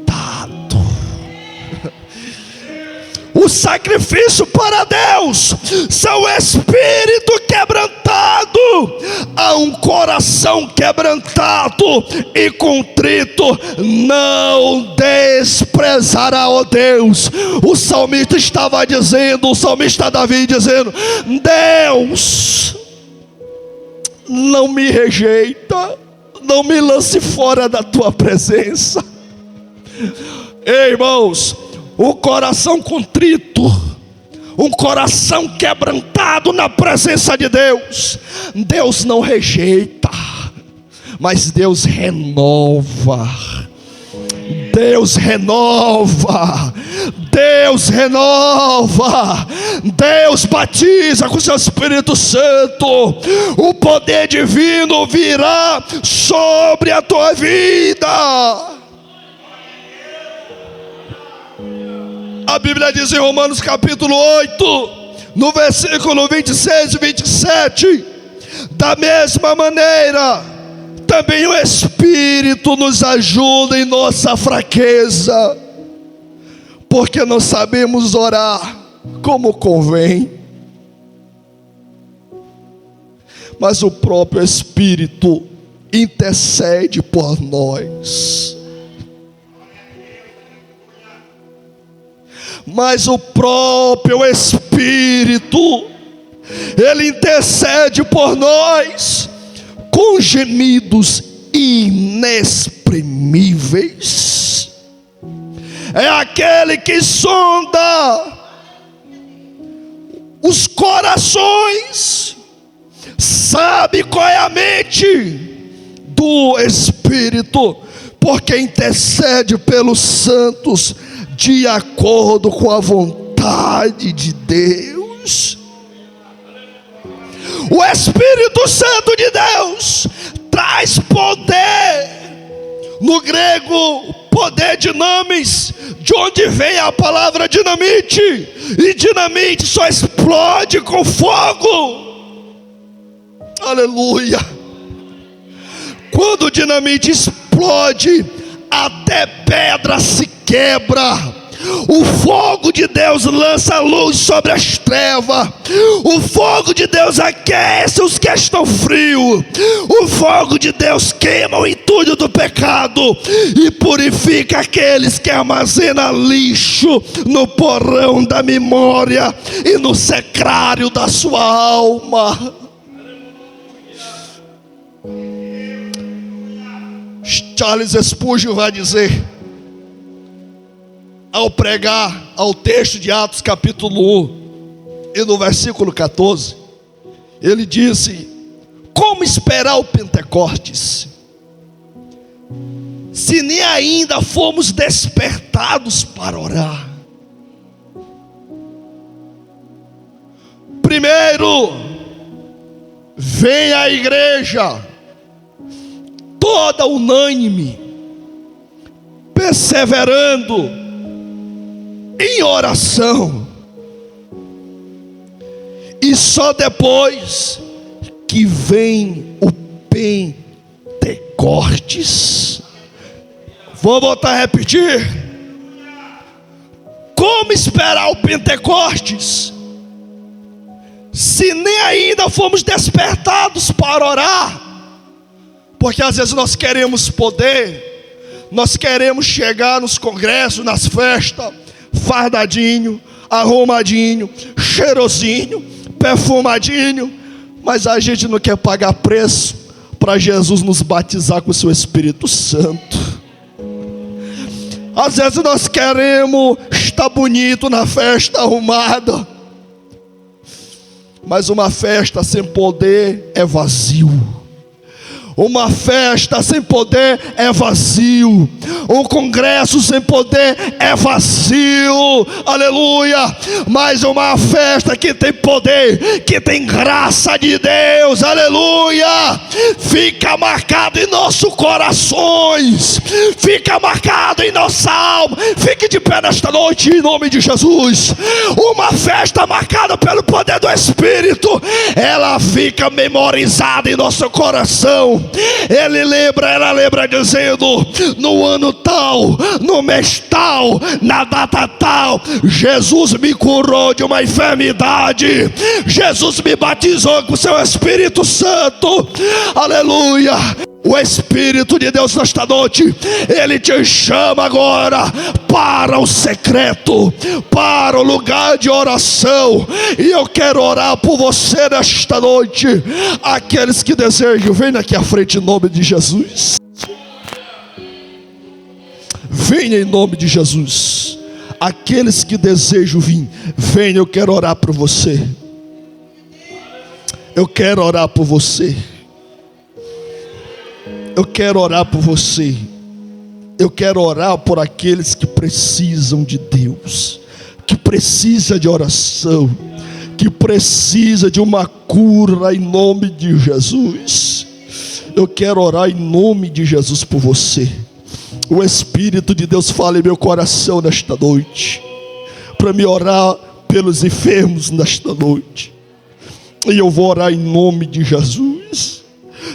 O sacrifício para Deus são o espírito quebrantado. A um coração quebrantado e contrito não desprezará, ó Deus. O salmista estava dizendo, o salmista Davi dizendo: Deus, não me rejeita, não me lance fora da tua presença. Ei, irmãos, um coração contrito, um coração quebrantado na presença de Deus, Deus não rejeita, mas Deus renova. Deus renova, Deus renova, Deus batiza com seu Espírito Santo. O poder divino virá sobre a tua vida. A Bíblia diz em Romanos capítulo 8, no versículo 26 e 27, da mesma maneira, também o Espírito nos ajuda em nossa fraqueza, porque não sabemos orar como convém, mas o próprio Espírito intercede por nós. Mas o próprio Espírito, Ele intercede por nós com gemidos inexprimíveis. É aquele que sonda os corações, sabe qual é a mente do Espírito, porque intercede pelos santos de acordo com a vontade de Deus. O Espírito Santo de Deus traz poder. No grego, poder dinamis, de onde vem a palavra dinamite. E dinamite só explode com fogo. Aleluia. Quando o dinamite explode, até pedra se quebra. O fogo de Deus lança luz sobre as trevas. O fogo de Deus aquece os que estão frios. O fogo de Deus queima o entulho do pecado e purifica aqueles que armazenam lixo no porão da memória e no secrário da sua alma. Charles Spurgeon vai dizer, ao pregar ao texto de Atos capítulo 1 e no versículo 14, ele disse: como esperar o Pentecostes se nem ainda fomos despertados para orar? Primeiro, vem a igreja toda unânime, perseverando em oração, e só depois que vem o Pentecostes. Vou voltar a repetir. Como esperar o Pentecostes se nem ainda fomos despertados para orar? Porque às vezes nós queremos poder, nós queremos chegar nos congressos, nas festas, fardadinho, arrumadinho, cheirosinho, perfumadinho, mas a gente não quer pagar preço para Jesus nos batizar com o seu Espírito Santo. Às vezes nós queremos estar bonito na festa, arrumada, mas uma festa sem poder é vazio. Uma festa sem poder é vazio. Um congresso sem poder é vazio. Aleluia. Mas uma festa que tem poder, que tem graça de Deus, aleluia, fica marcado em nossos corações, fica marcado em nossa alma. Fique de pé nesta noite em nome de Jesus. Uma festa marcada pelo poder do Espírito, ela fica memorizada em nosso coração. Ela lembra dizendo: no ano tal, no mês tal, na data tal, Jesus me curou de uma enfermidade, Jesus me batizou com o seu Espírito Santo, aleluia. O Espírito de Deus nesta noite, Ele te chama agora para o secreto, para o lugar de oração. E eu quero orar por você nesta noite. Aqueles que desejam, venham aqui à frente em nome de Jesus. Venha em nome de Jesus. Aqueles que desejam vir, venha, eu quero orar por você. Eu quero orar por você. Eu quero orar por você. Eu quero orar por aqueles que precisam de Deus, que precisa de oração, que precisa de uma cura em nome de Jesus. Eu quero orar em nome de Jesus por você. O Espírito de Deus fala em meu coração nesta noite, para me orar pelos enfermos nesta noite. E eu vou orar em nome de Jesus.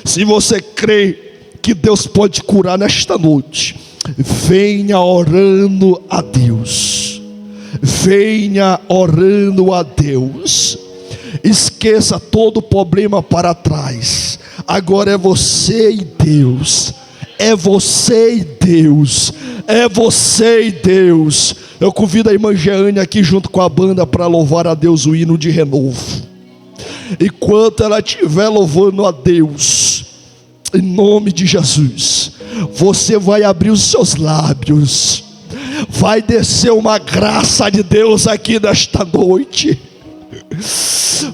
Se você crê que Deus pode curar nesta noite, venha orando a Deus. Venha orando a Deus. Esqueça todo o problema para trás. Agora é você e Deus. É você e Deus. É você e Deus. Eu convido a irmã Jeane aqui junto com a banda para louvar a Deus o hino de renovo. Enquanto ela estiver louvando a Deus, em nome de Jesus, você vai abrir os seus lábios, vai descer uma graça de Deus aqui nesta noite.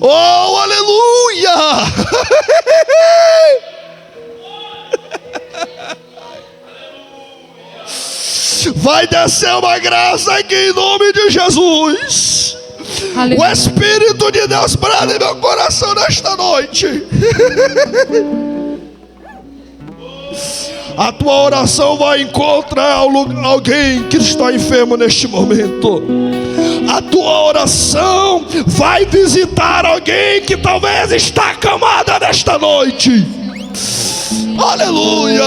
Oh, aleluia! Vai descer uma graça aqui em nome de Jesus. Aleluia. O Espírito de Deus brada em meu coração nesta noite. A tua oração vai encontrar alguém que está enfermo neste momento. A tua oração vai visitar alguém que talvez está acamada nesta noite. Aleluia.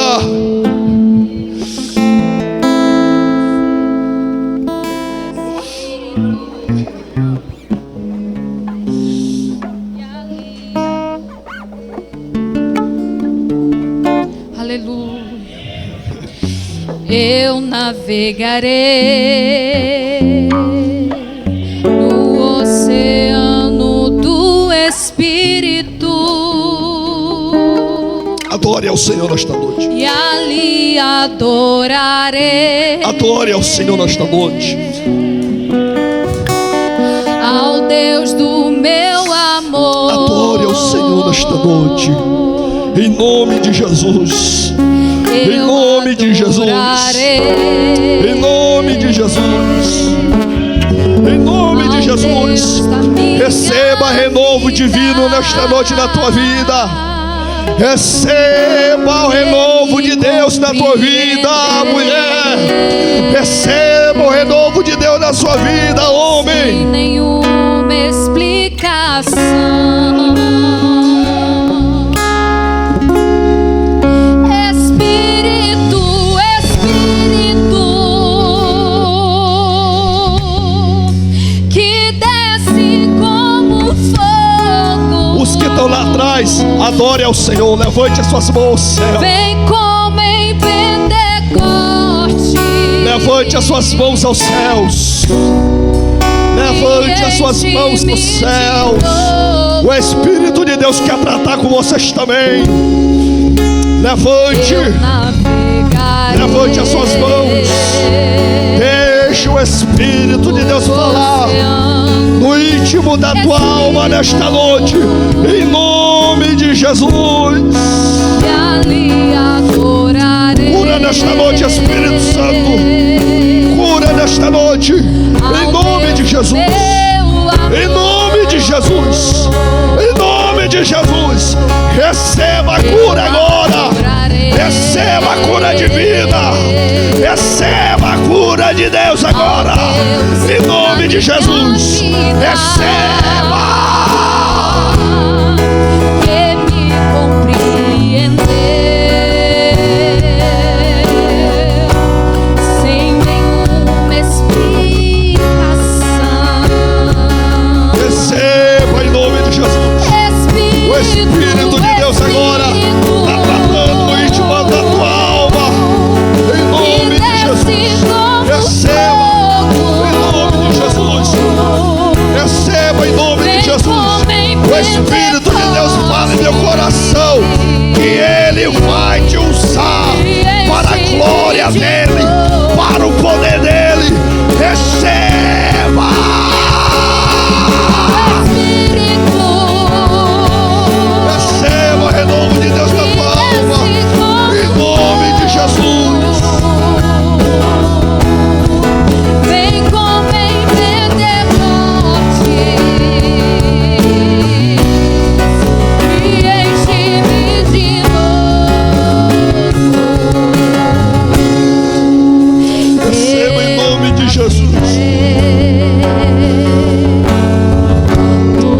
Aleluia. Eu navegarei no oceano do Espírito. Adore ao Senhor nesta noite. E ali adorarei. Adore ao Senhor nesta noite. Ao Deus do meu amor. Adore ao Senhor nesta noite. Em nome de Jesus. Em nome de Jesus. Em nome de Jesus. Em nome de Jesus. Receba renovo divino nesta noite na tua vida. Receba o renovo de Deus na tua vida, mulher. Receba o renovo de Deus na sua vida, homem. Sem nenhuma explicação. Lá atrás, adore ao Senhor, levante as suas mãos ao céu. Vem como em Pentecoste. Levante as suas mãos aos céus. Levante as suas mãos aos céus. O Espírito de Deus quer tratar com vocês também. Levante. Levante as suas mãos. Deixe o Espírito de Deus falar no íntimo da tua alma nesta noite, em nome de Jesus. Cura nesta noite, Espírito Santo. Cura nesta noite, em nome de Jesus. Em nome de Jesus. Em nome de Jesus. Receba a cura agora. Receba a cura de vida. Receba a cura de Deus agora. Em nome de Jesus. Receba. Que me compreender sem nenhuma explicação. Receba em nome de Jesus. O Espírito de Deus agora está tratando o íntimo da tua alma. Em nome de Jesus. Receba em nome de Jesus. Receba em nome de Jesus. O Espírito de Deus fala em meu coração que Ele vai te usar para a glória dEle, para o poder dEle. Receba. Receba o renovo de Deus na tua alma, em nome de Jesus. Vem como em Pentecoste e enche-me de novo. Receba em nome de Jesus.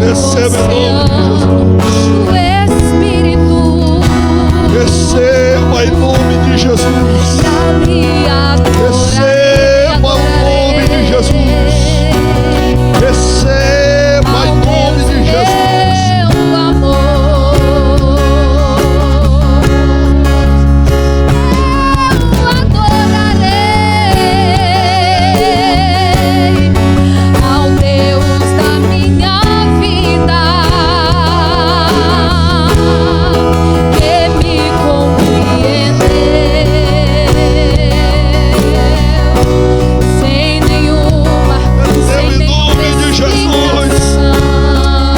Receba em nome de Jesus. Receba em nome de Jesus. Receba em nome de Jesus. Receba em nome de Jesus. Ao Deus da minha vida, que me compreendeu sem nenhuma explicação.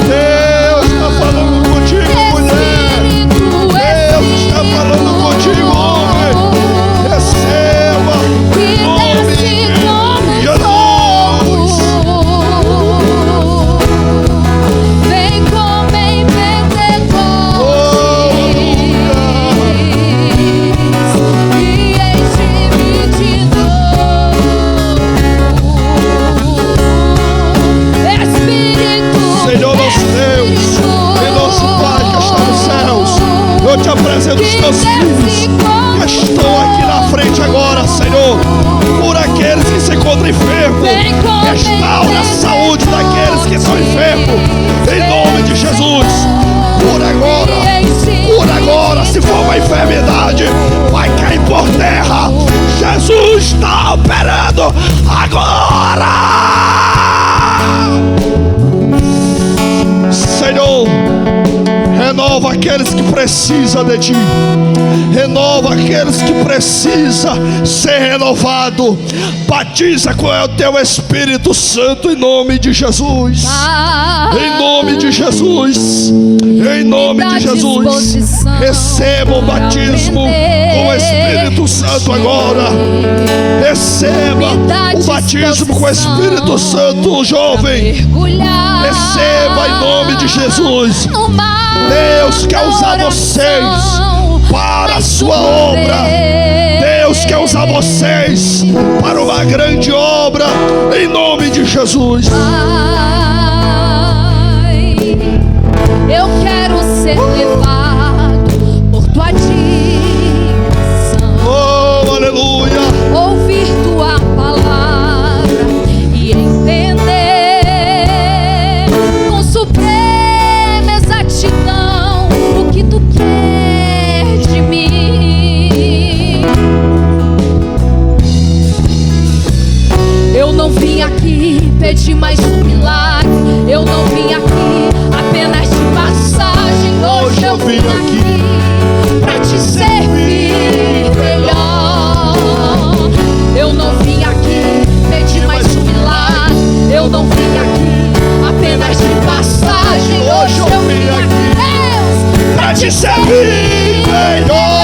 Deus está falando contigo, mulher. Deus está falando contigo, homem. Receba em nome de Jesus. Vem como em Pentecoste e enche-me de novo. Espírito, Senhor nosso Deus e nosso Pai que está nos céus, eu te apresento os teus filhos que estão aqui na frente agora, Senhor. Por aqueles que se encontram enfermos, restaura a saúde daqueles que estão enfermos, em nome de Jesus. Cura agora, se for uma enfermidade. enfermidade vai cair por terra. Jesus está operando agora. Senhor, renova aqueles que precisam de Ti. Renova aqueles que precisam ser renovado. Batiza com o Teu Espírito Santo em nome de Jesus. Em nome de Jesus. Em nome de Jesus. Receba o batismo com o Espírito Santo agora. Receba o batismo com o Espírito Santo, jovem. Receba em nome de Jesus. Deus quer usar vocês para a sua obra. Deus quer usar vocês para uma grande obra em nome de Jesus. Pai, eu quero ser levado por tua direção. Oh, aleluia. Ouvir tua palavra e entender com suprema exatidão o que tu quer de mim. Eu não vim aqui pedir mais um milagre. Eu não vim aqui apenas de passagem. Hoje eu vim aqui pra te servir melhor. Eu não vim aqui pedir mais um milagre. Eu não vim aqui apenas de passagem. Hoje eu vim aqui, Deus, Pra te servir melhor.